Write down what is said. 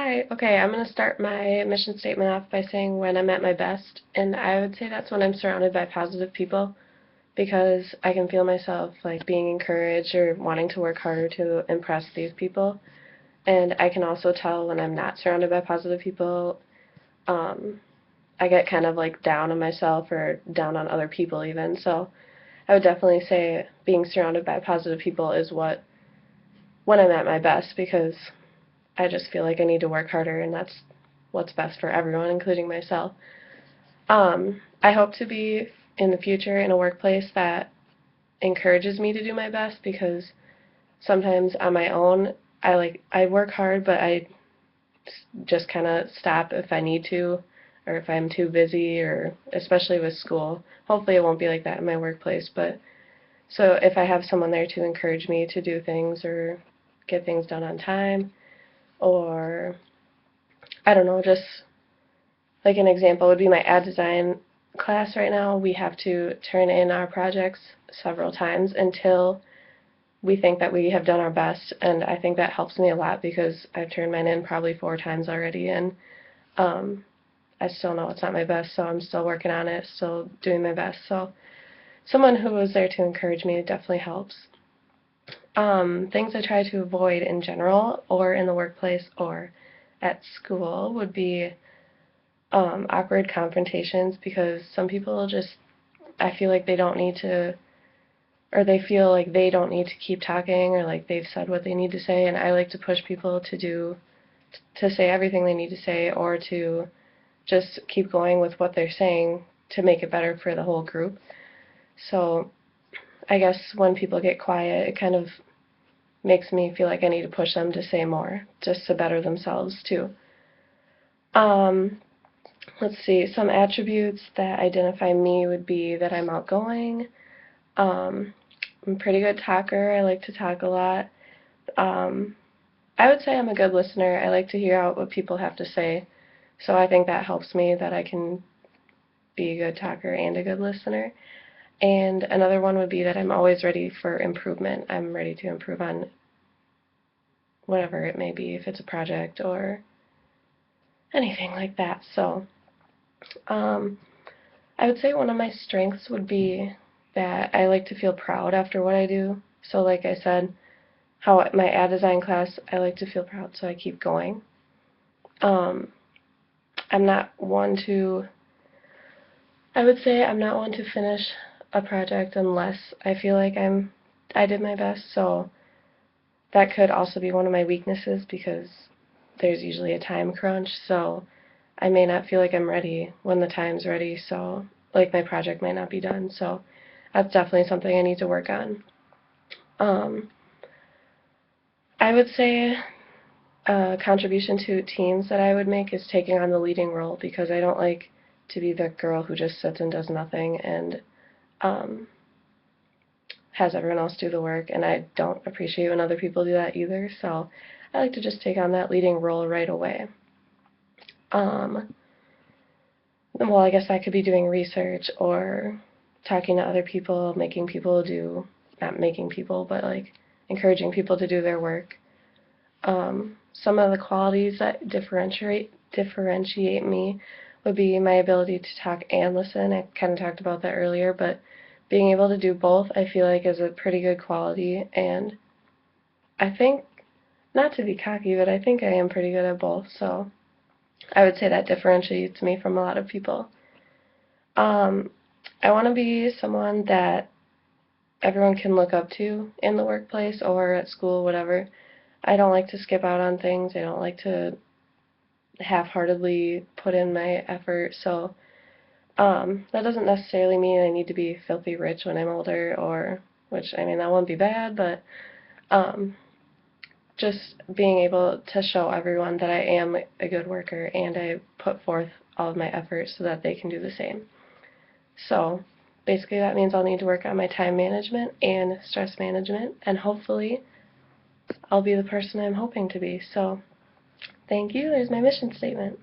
Hi. Okay, I'm going to start my mission statement off by saying when I'm at my best, and I would say that's when I'm surrounded by positive people because I can feel myself like being encouraged or wanting to work harder to impress these people. And I can also tell when I'm not surrounded by positive people, um, I get kind of like down on myself or down on other people even. So I would definitely say being surrounded by positive people is when I'm at my best because I just feel like I need to work harder, and that's what's best for everyone, including myself. I hope to be in the future in a workplace that encourages me to do my best because sometimes on my own, I work hard, but I just kind of stop if I need to or if I'm too busy or especially with school. Hopefully it won't be like that in my workplace, but so if I have someone there to encourage me to do things or get things done on time or I don't know, just like an example would be my ad design class right now. We have to turn in our projects several times until we think that we have done our best, and I think that helps me a lot because I've turned mine in probably 4 times already, and um, I still know it's not my best, so I'm still working on it, still doing my best. So someone who was there to encourage me definitely helps. Things I try to avoid in general, or in the workplace, or at school would be awkward confrontations because some people just, I feel like they don't need to, or they feel like they don't need to keep talking or like they've said what they need to say, and I like to push people to say everything they need to say or to just keep going with what they're saying to make it better for the whole group. So I guess when people get quiet, it kind of makes me feel like I need to push them to say more just to better themselves too. Um, let's see, some attributes that identify me would be that I'm outgoing. Um, I'm a pretty good talker. I like to talk a lot. Um, I would say I'm a good listener. I like to hear out what people have to say. So I think that helps me that I can be a good talker and a good listener. And another one would be that I'm always ready for improvement. I'm ready to improve on whatever it may be, if it's a project or anything like that. So um, I would say one of my strengths would be that I like to feel proud after what I do. So, like I said, how my ad design class, I like to feel proud, so I keep going. Um, I'm not one to, I would say I'm not one to finish a project unless I feel like I did my best. So that could also be one of my weaknesses because there's usually a time crunch. So I may not feel like I'm ready when the time's ready. So like my project might not be done. So that's definitely something I need to work on. Um, I would say a contribution to teams that I would make is taking on the leading role because I don't like to be the girl who just sits and does nothing and um, has everyone else do the work, and I don't appreciate when other people do that either. So I like to just take on that leading role right away. Um, well, I guess I could be doing research or talking to other people, making people do, not making people, but like encouraging people to do their work. Some of the qualities that differentiate me would be my ability to talk and listen. I kind of talked about that earlier, but being able to do both, I feel like is a pretty good quality, and I think not to be cocky, but I think I am pretty good at both. So I would say that differentiates me from a lot of people. Um, I want to be someone that everyone can look up to in the workplace or at school, whatever. I don't like to skip out on things. I don't like to half-heartedly put in my effort. So that doesn't necessarily mean I need to be filthy rich when I'm older, or which I mean that won't be bad, but um, just being able to show everyone that I am a good worker and I put forth all of my efforts so that they can do the same. So basically that means I'll need to work on my time management and stress management, and hopefully I'll be the person I'm hoping to be. So thank you. There's my mission statement.